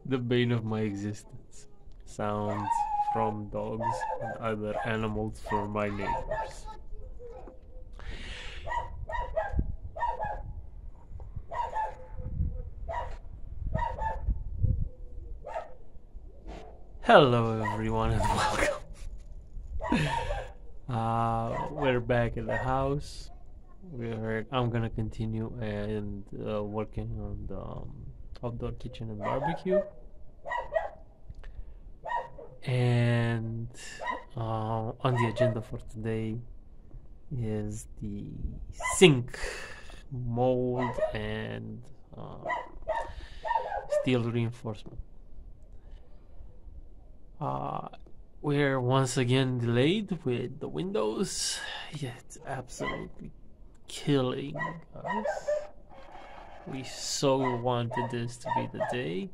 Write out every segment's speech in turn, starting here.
The bane of my existence. Sounds from dogs and other animals from my neighbors. Hello everyone and welcome. We're back at the house. I'm gonna continue and working on the outdoor kitchen and barbecue. And on the agenda for today is the sink mold and steel reinforcement. We're once again delayed with the windows. Yeah, it's absolutely killing us. We so wanted this to be the day.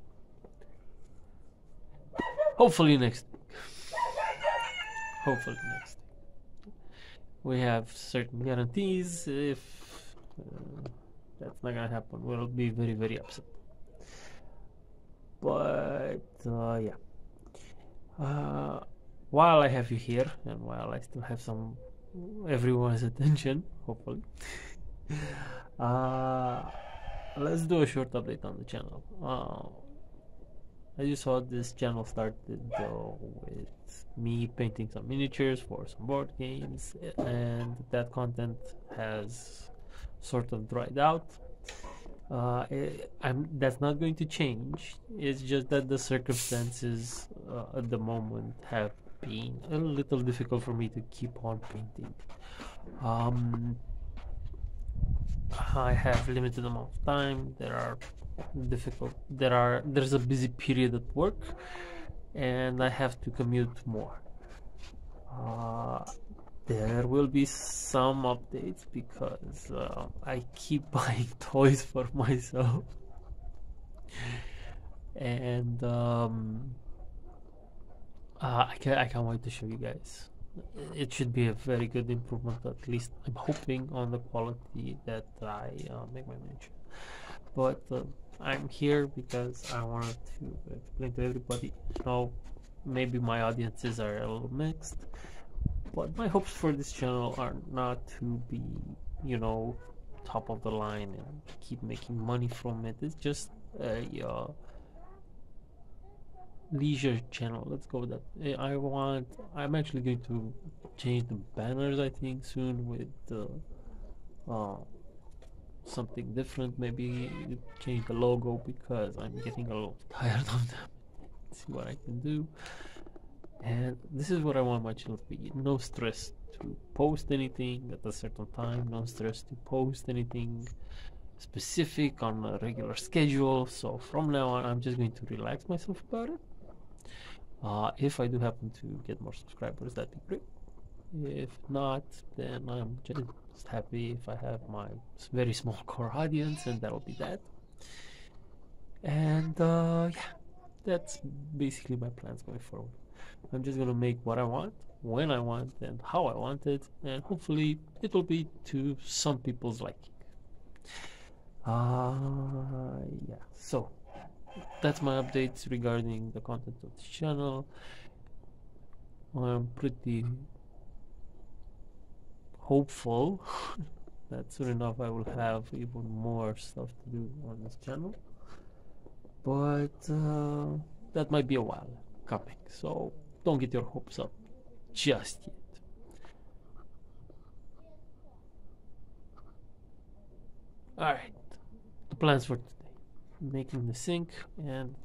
Hopefully next week. Hopefully next week. We have certain guarantees. If that's not gonna happen, we'll be very, very upset. But yeah. While I have you here, and while I still have everyone's attention, hopefully, let's do a short update on the channel. As you saw, this channel started with me painting some miniatures for some board games, and that content has sort of dried out. That's not going to change. It's just that the circumstances at the moment have been a little difficult for me to keep on painting. I have limited amount of time. There's a busy period at work, and I have to commute more. There will be some updates because I keep buying toys for myself, and I can't wait to show you guys. It should be a very good improvement. At least I'm hoping on the quality that I make my miniature. But I'm here because I wanted to explain to everybody. Maybe my audiences are a little mixed. But my hopes for this channel are not to be, top of the line and keep making money from it. It's just a leisure channel. Let's go with that. I'm actually going to change the banners, I think, soon with something different. Maybe change the logo because I'm getting a little tired of them. See what I can do. And this is what I want my channel to be. No stress to post anything at a certain time. No stress to post anything specific on a regular schedule. So from now on, I'm just going to relax myself about it. If I do happen to get more subscribers, that'd be great. If not, then I'm just happy if I have my very small core audience, and that'll be that. And yeah, that's basically my plans going forward. I'm just gonna make what I want, when I want, and how I want it, and hopefully it will be to some people's liking. Yeah, so that's my updates regarding the content of the channel. I'm pretty hopeful that soon enough I will have even more stuff to do on this channel, but that might be a while coming, so don't get your hopes up just yet. Alright, the plans for today: making the sink and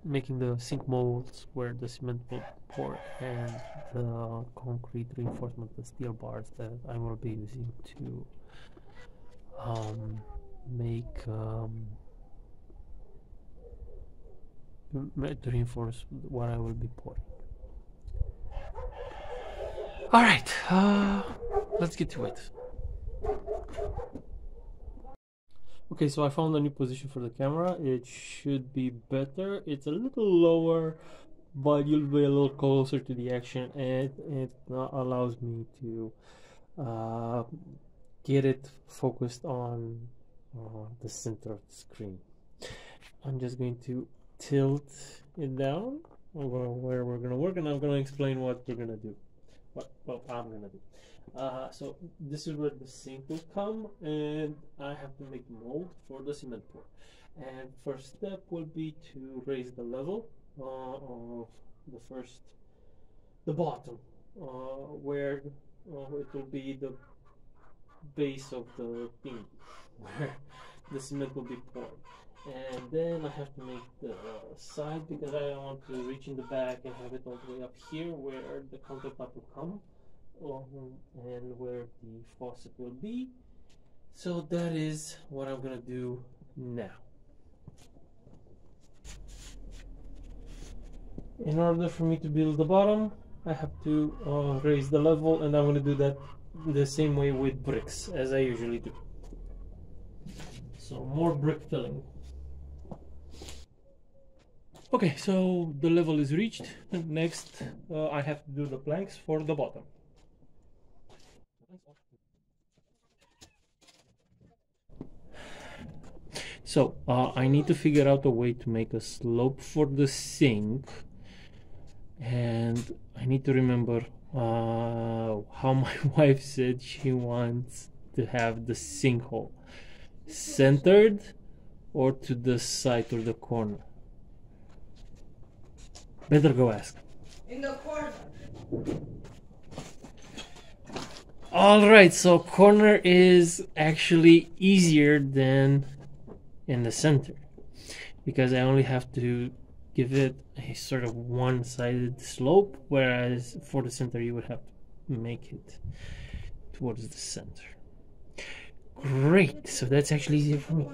making the sink molds where the cement will pour, and the concrete reinforcement, the steel bars that I will be using to to reinforce what I will be pouring. Alright, let's get to it. Okay, so I found a new position for the camera. It should be better. It's a little lower, but you'll be a little closer to the action, and it allows me to get it focused on the center of the screen. I'm just going to tilt it down where we're gonna work, and I'm gonna explain what we're gonna do. What I'm gonna do. So this is where the sink will come, and I have to make a mold for the cement pour. And first step will be to raise the level of the bottom, where it will be the base of the thing, where the cement will be poured. And then I have to make the side, because I don't want to reach in the back and have it all the way up here where the countertop will come, and where the faucet will be. So that is what I'm gonna do now. In order for me to build the bottom, I have to raise the level, and I'm gonna do that the same way with bricks as I usually do. So more brick filling. Okay, so the level is reached. Next, I have to do the planks for the bottom. So I need to figure out a way to make a slope for the sink, and I need to remember how my wife said she wants to have the sinkhole centered or to the side or the corner. Better go ask. In the corner. All right, so corner is actually easier than in the center, because I only have to give it a sort of one-sided slope, whereas for the center you would have to make it towards the center. Great, so that's actually easier for me.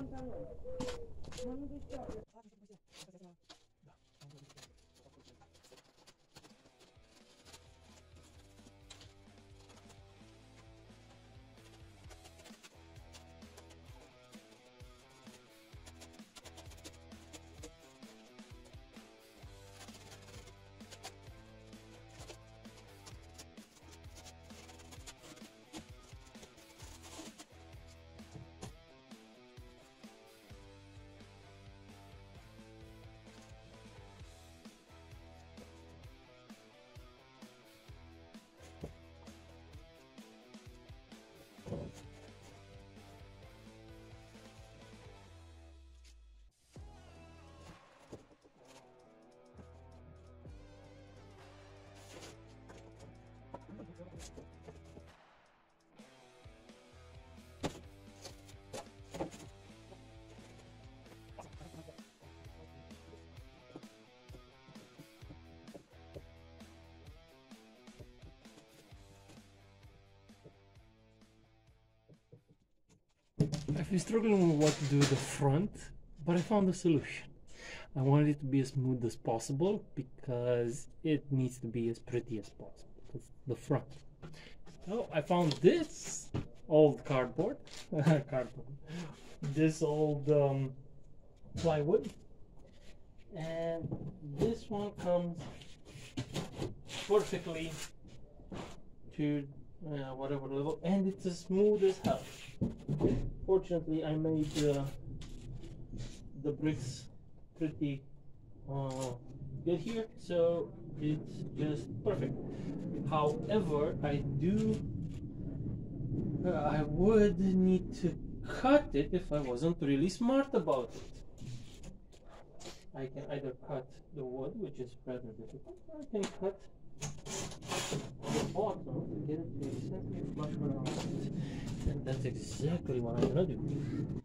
I've been struggling with what to do with the front, but I found a solution. I wanted it to be as smooth as possible because it needs to be as pretty as possible. That's the front. So I found this old cardboard, this old plywood, and this one comes perfectly to whatever level, and it's as smooth as hell. Fortunately, I made the bricks pretty good here, so it's just perfect. However, I would need to cut it if I wasn't really smart about it. I can either cut the wood, which is rather difficult, or I can cut the bottom to get it to exactly flush where I want it. And that's exactly what I'm gonna do.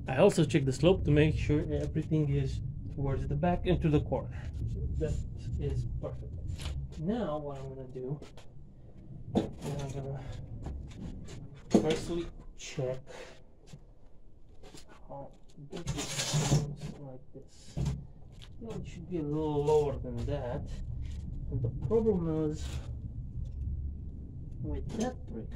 I also check the slope to make sure everything is towards the back and to the corner. That is perfect. Now what I'm gonna do is I'm gonna firstly check how big this becomes like this. You know, it should be a little lower than that. And the problem is with that brick.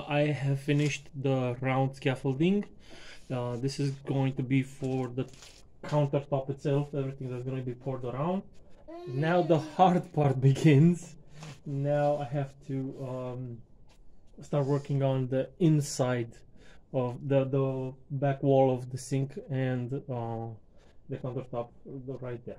I have finished the round scaffolding. This is going to be for the countertop itself, everything that's going to be poured around. Now the hard part begins. Now I have to start working on the inside of the back wall of the sink and the countertop right there.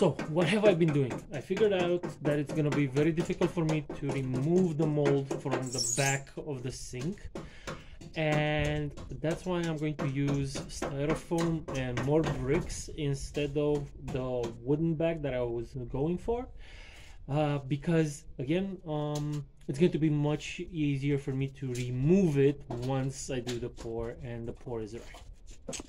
So what have I been doing? I figured out that it's gonna be very difficult for me to remove the mold from the back of the sink, and that's why I'm going to use styrofoam and more bricks instead of the wooden bag that I was going for, because again it's going to be much easier for me to remove it once I do the pour and the pour is right.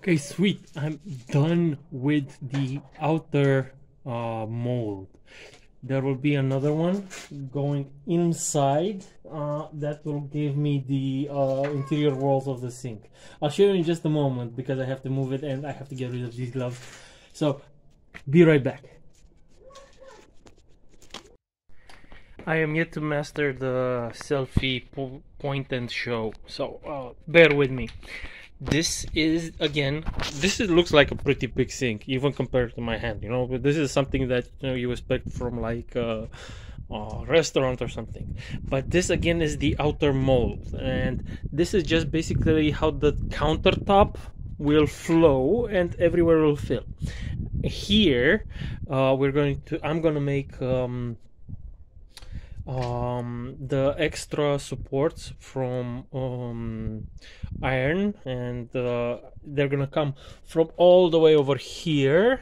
Okay, sweet. I'm done with the outer mold. There will be another one going inside that will give me the interior walls of the sink. I'll show you in just a moment because I have to move it and I have to get rid of these gloves. So, be right back. I am yet to master the selfie point and show, so bear with me. This is, again, looks like a pretty big sink, even compared to my hand, you know, but this is something that, you know, you expect from like a restaurant or something. But this again is the outer mold, and this is just basically how the countertop will flow and everywhere will fill. Here, I'm gonna make the extra supports from iron, and they're gonna come from all the way over here,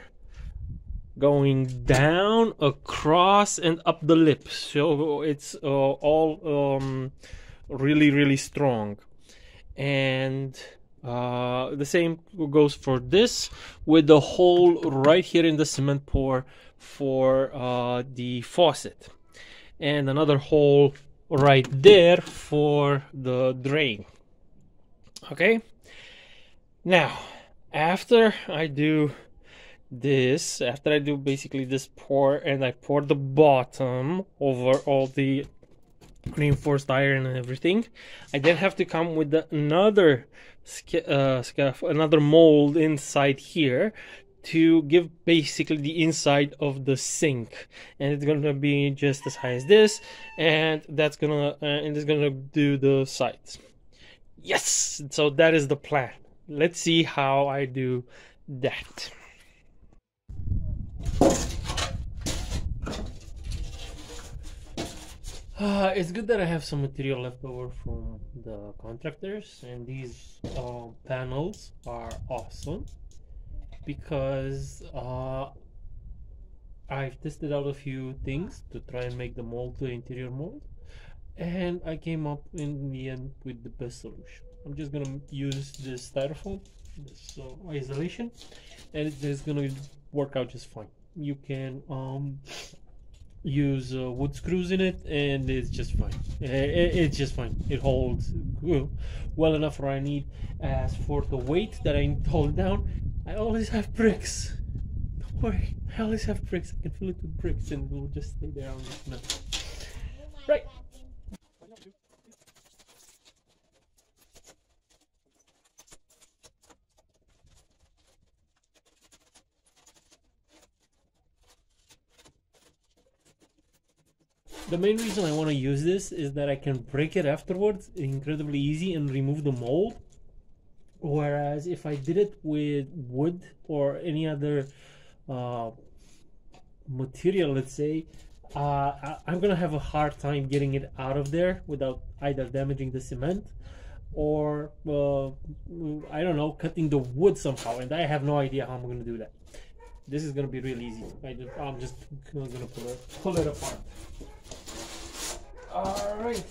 going down, across, and up the lips. So it's all really strong. And the same goes for this, with the hole right here in the cement pour for the faucet, and another hole right there for the drain. Okay, now after I do this, after I do basically this pour, and I pour the bottom over all the reinforced iron and everything, I then have to come with another mold inside here to give basically the inside of the sink, and it's gonna be just as high as this, and that's gonna and it's gonna do the sides. Yes, so that is the plan. Let's see how I do that. It's good that I have some material left over from the contractors, and these panels are awesome because I've tested out a few things to try and make the mold to interior mold, and I came up in the end with the best solution. I'm just gonna use this styrofoam, this isolation, and it's gonna work out just fine. You can use wood screws in it, and it's just fine. It's just fine. It holds well enough for what I need. As for the weight that I hold down, I always have bricks. Don't worry, I always have bricks. I can fill it with bricks and it will just stay there on the cement. Right. The main reason I want to use this is that I can break it afterwards incredibly easy and remove the mold. Whereas if I did it with wood or any other material, let's say, I'm gonna have a hard time getting it out of there without either damaging the cement or I don't know, cutting the wood somehow, and I have no idea how I'm gonna do that. This is gonna be really easy. I'm just gonna pull it apart. All right.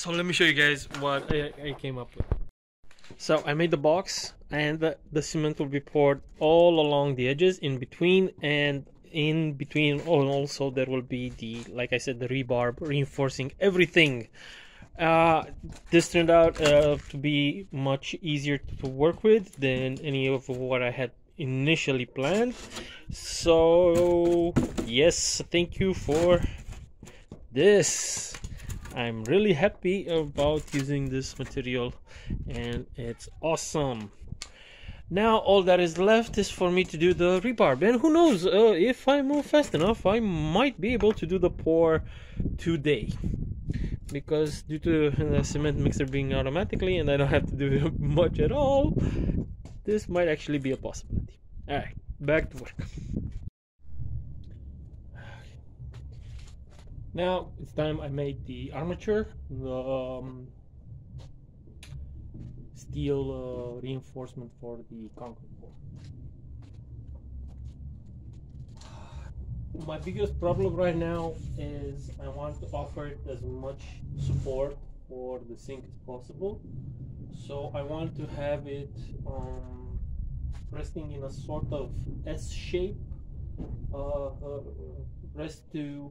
So let me show you guys what I came up with. So I made the box, and the cement will be poured all along the edges, in between, and in between also there will be the, like I said, the rebar reinforcing everything. This turned out to be much easier to work with than any of what I had initially planned. So yes, thank you for this. I'm really happy about using this material, and it's awesome. Now all that is left is for me to do the rebar, and who knows, if I move fast enough I might be able to do the pour today, because due to the cement mixer being automatically and I don't have to do much at all, this might actually be a possibility. Alright, back to work. Now it's time I made the armature, the steel reinforcement for the concrete pour. My biggest problem right now is I want to offer it as much support for the sink as possible. So I want to have it resting in a sort of S shape, rest to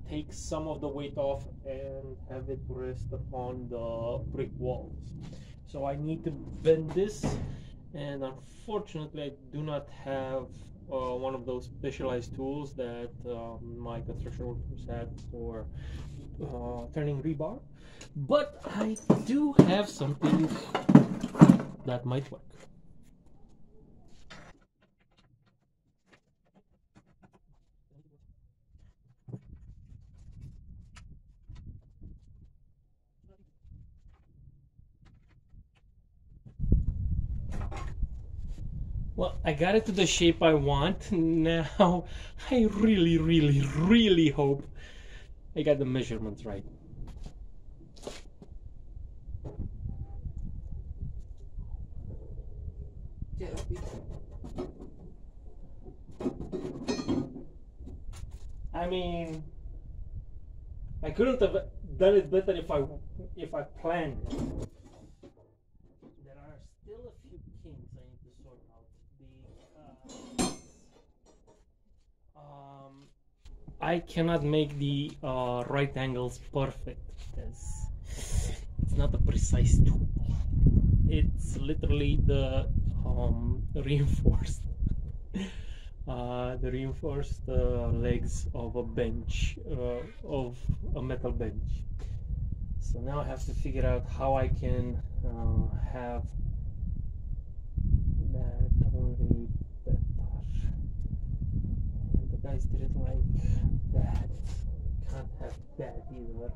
take some of the weight off and have it rest upon the brick walls. So I need to bend this, and unfortunately I do not have one of those specialized tools that my construction workers had for turning rebar, but I do have something that might work. Well, I got it to the shape I want. Now, I really hope I got the measurements right. I mean, I couldn't have done it better if I planned it. There are still a few kinks I need to sort out. I cannot make the right angles perfect because it's not a precise tool. It's literally the reinforced legs of a bench, of a metal bench. So now I have to figure out how I can have that only better. And the guys did it like that. Can't have that either.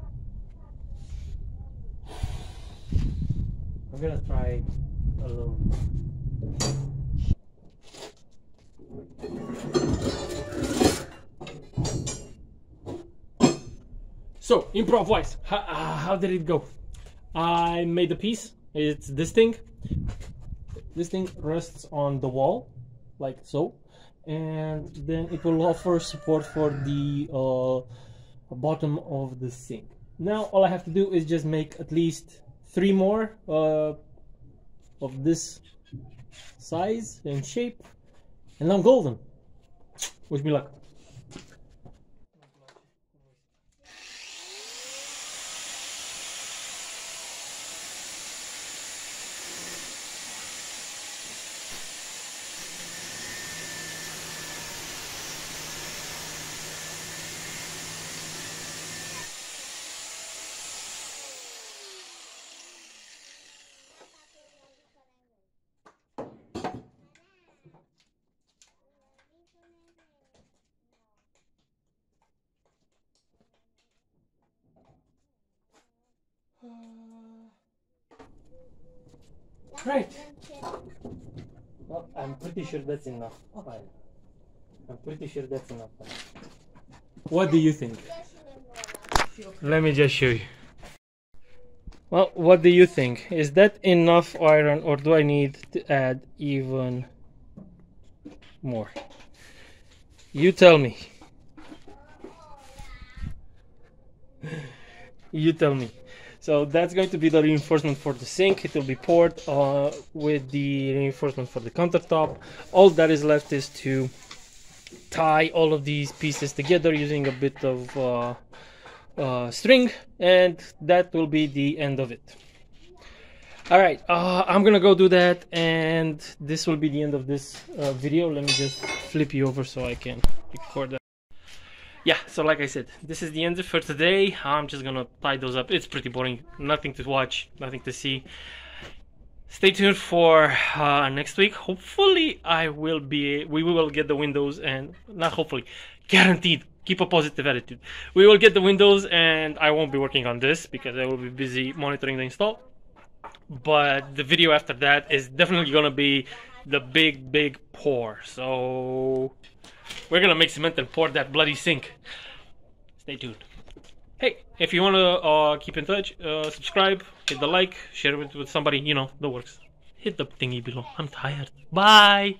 I'm gonna try a little. So, improv wise, how did it go? I made the piece. It's this thing. This thing rests on the wall, like so, and then it will offer support for the bottom of the sink. Now all I have to do is just make at least 3 more of this size and shape, and I'm golden. Wish me luck. Great. Well, I'm pretty sure that's enough. I'm pretty sure that's enough. What do you think? Let me just show you. Well, what do you think? Is that enough iron, or do I need to add even more? You tell me. You tell me. So that's going to be the reinforcement for the sink. It will be poured with the reinforcement for the countertop. All that is left is to tie all of these pieces together using a bit of string, and that will be the end of it. All right, I'm gonna go do that, and this will be the end of this video. Let me just flip you over so I can record that. Yeah, so like I said, this is the end for today. I'm just gonna tie those up. It's pretty boring, nothing to watch, nothing to see. Stay tuned for next week. Hopefully we will get the windows, and not hopefully, guaranteed, keep a positive attitude. We will get the windows, and I won't be working on this because I will be busy monitoring the install. But the video after that is definitely gonna be the big pour. So we're gonna make cement and pour that bloody sink. Stay tuned. Hey, if you wanna keep in touch, subscribe, hit the like, share it with somebody, you know, the works. Hit the thingy below. I'm tired. Bye.